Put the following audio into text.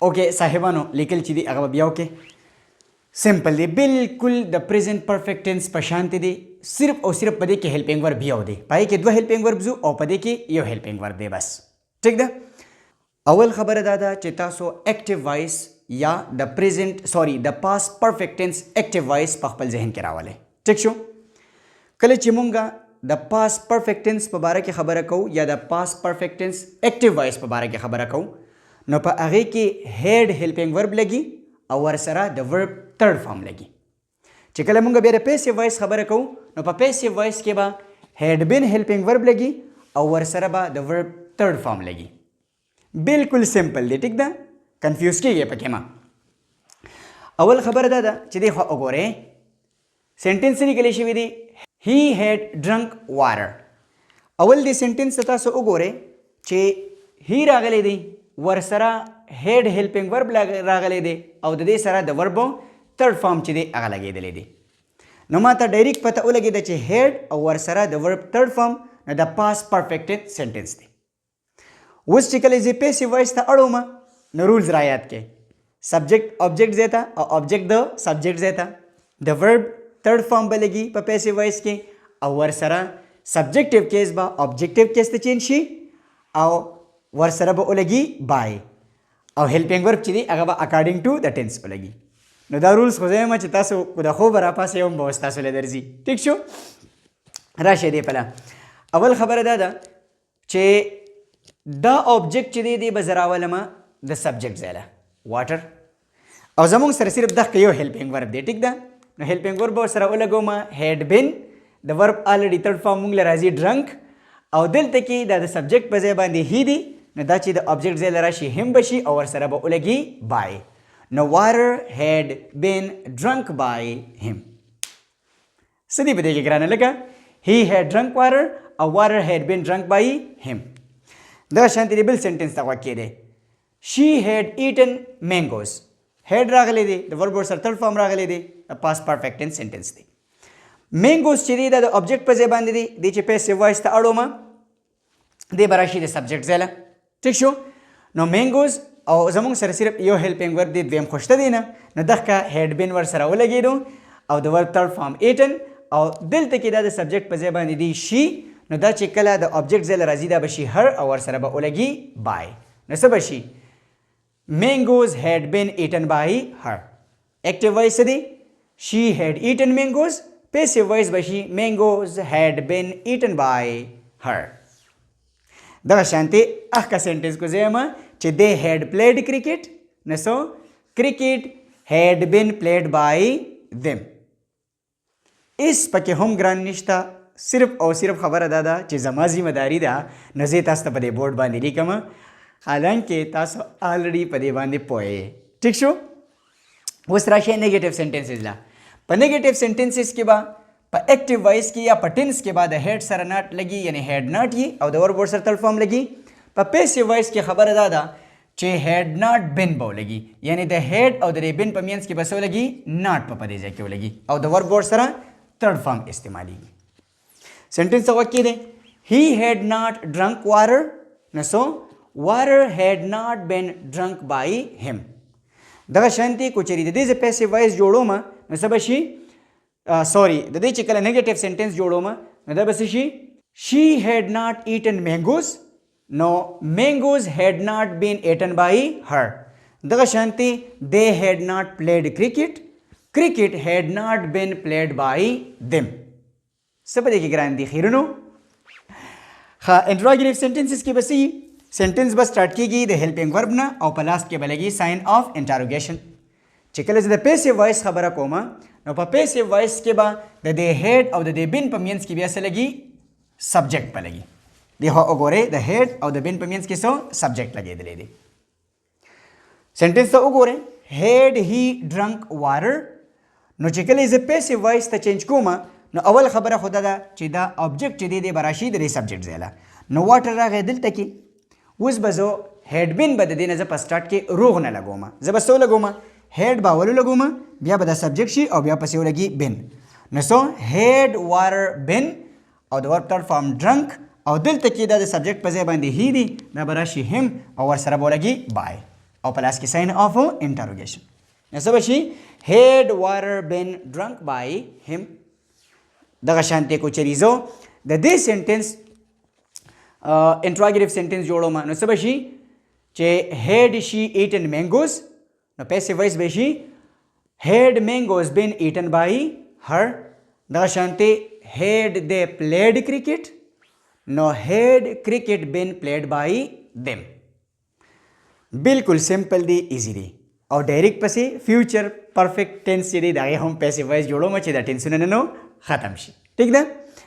اوکے صاحبانو لیکل چې دی هغه بیا وکې سمپل دی بالکل د پریزنٹ پرفیکٹ ټینس په شانتي دی صرف او صرف په دې کې هیلپینګ ورب بیا و دی پای کې دوه هیلپینګ وربز او په دې کې یو هیلپینګ ورب دی بس ٹھیک ده اول خبره دا ده چې تاسو اکټیو وایس یا د پریزنٹ سوري د پاست پرفیکٹ ټینس اکټیو وایس په خپل ذهن کې راولئ ټیک شو کله چې مونږه د پاست پرفیکٹ ټینس په باره کې خبره کوو یا د پاست پرفیکٹ ټینس اکټیو وایس په باره کې خبره کوو نو په هغې کې هیډ هیلپینګ ورب لګي او ورسره د ورب تھرډ فارم لګي چې کله مونږ بیا د پیسیو وایس خبره کوو نو په پیسیو وایس کې به هیډ بین هیلپینګ ورب لګي او ورسره به د ورب تھرډ فارم لګي بالکل سمپل دی ټیک ده کنفیوز کیږئ پکې ما اول خبره دا ده چې دی خو وګورئ سینټنس لیکلی شوي دی he had drunk water اول دی سینټنس تاسو وګورئ چې هی راغلی دی ورسره هیډ هیلپینګ ورب راغلی دی او د دې سره د وربو تھرډ فارم چې دی هغه لګېدلی دی نو ما ته ډایرکټ پته ولګېده چې هیډ او ورسره د ورب تھرډ فارم نو د پاست پرفیکټ سینټنس دی اوس چې کله زه پیسیو وایس ته اړوم نو رولز را یاد کړئ سبجیکټ آبجیکټ ځای ته او آبجیکټ د سبجیکټ ځای ته د ورب تھرډ فارم به لګي په پیسیو وایس کې او ورسره سبجیکټیو کیس به آبجیکټیو کیس ته چینج شي او ورسره به ولګي بای او هیلپینګ ورب چې دی هغه به اکارډینګ ټو د ټینس ولګي نو دا رولز خو زه یم چې تاسو د خوبه راپاسې هم به اوس تاسو له درځي ټیک شو راشئ دې پله اول خبره دا ده چې دا آبجیکټ چې دی دی به زه راولمه د سبجیکټ ځای له واټر او زموږ سره صرف دغه یو هیلپینګ ورب دی ټیک ده نو هیلپینګ ورب به ورسره ولګوم هیډ بین د ورب آلریډي تھرډ فارم موږ له راځي ډرنک او دلته کې دا د سبجیکټ په ځای باندې هی دی نو دا چې د آبجیکټ ځای له راشي هم به شي او ورسره به ولګي بای نو واټر هیډ بین ډرنک بای هیم څه دي په دې کې ګرانه لکه هی هیډ ډرنک واټر او واټر هیډ بین ډرنک بای هیم دغه شانتې دی بل سینټنس ته غوږ کېدی شي هیډ ایټن مینګوز هیډ راغلی دی د ورب ورسره تھرډ فارم راغلی دی د پاست پرفیکټ ټینس سینټنس دی مینګوز چې دی دا د آبجیکټ په ځای باندې دی دی چې پیسیو وایس ته اړومه دی به راشي د سبجیکټ ځای له ټیک شو نو مینګوز او زموږ سره صرف یو هیلپینګ ورب دی دویم خو شته دی نه نو دغه هیډ بین ورسره ولګېدو او د ورب تھرډ فارم ایټن او دلته کې دا د سبجیکټ په ځای باندې دی شي نو دا چې کله د آبجیکټ ځای له راځي دا به شي هر او ورسره به ولګي بای نو څه به شي mangoes had been eaten by her active voice دی she had eaten mangoes passive voice به شي mangoes had been eaten by her دغه شانتي اخکا سنټنس کو زما چې they had played cricket نو سو cricket had been played by them اس پکې هم ګران نشته صرف او صرف خبره دا ده چې زما ذمہ داری ده نو زه تاسو ته په دې بورډ باندې لیکم حالانکه تاسو آلریډي په دې باندې پوهئ ټیک شو اوس راشئ نیگیټیو سینټنسز له په نیگیټیو سینټنسز کې به په اکټیو وایس کې یا په ټینس کې به د هیډ سره ناټ لګي یعنی هیډ ناټ یي او د ورب ورسره تھرډ فارم لګي په پیسیو وایس کې خبره دا ده چې هیډ ناټ بین به ولګي یعنی د هیډ او د بین په مینس کې به څه ولګي ناټ په دې ځای کې ولګي او د ورب ورسره تھرډ فارم استعمالېږي سینټنس څه وکړي دی he had not drunk water نو سو water had not been drunk by him دغه شانتي کو چېرې د دې زه پیسیو وایس جوړوم نو څه به شي سوري د دې چې کله نیګیټیو سینټنس جوړوم نو دا به څه شي she had not eaten mangoes نو mangoes had not been eaten by her دغه شانتي they had not played cricket cricket had not been played by them څه په دې کې ګران دي خیرونو ښه انټراګیټیو سینټنسز کې به څه سینټنس به سټارټ کېږي د هیلپینګ ورب نه او په لاست کې به لګي ساین آف انټاروګیشن چې کله زه د پیسیو وایس خبره کوم نو په پیسیو وایس کې به د دې هیډ او د دې بین په مینس کې بیا څه لګي سبجیکټ به لګي دی خو وګورئ د هیډ او د بین په مینس کې څه سبجیکټ لګېدلی دی سینټنس ته وګورئ هیډ هی ډرنک واټر نو چې کله زه پیسیو وایس ته چینج کوم نو اول خبره خو دا ده چې دا آبجیکټ چې دی دی به راشي د دې سبجیکټ ځای له نو واټر راغی دلته کې اوس به زه هیډ بین به د دې نه زه په سټارټ کې روغ نه لګوم زه به څه ولګوم هیډ به اول ولګوم بیا به دا سبجیکټ شي او بیا پسې ولګي بین نو سو هیډ واټر بین او د ورب تھرډ فارم ډرنک او دلته کې دا د سبجیکټ په ځای باندې هی دی دا به راشي هم او ورسره به ولګي بای او پلاس کې ساين اف انټروګیشن. نو بشي had water been drunk by him دغه شانته کو چریزو د دې سنټنس انټروګیټیو سنټنس جوړو ما. نو بشي چې had she eaten mangoes نو پیسیو وایس بشي had mangoes been eaten by her. دغه شانته had they played cricket نو had cricket been played by them. बिल्कुल सिंपल دی ایزی دی او ډایرکټ پسې فیوچر پرفیکټ ټینس چې دی دغه هم پیسیو وایس جوړو ما چې دا ټینسونه نو ختم شي. ٹھیک ده.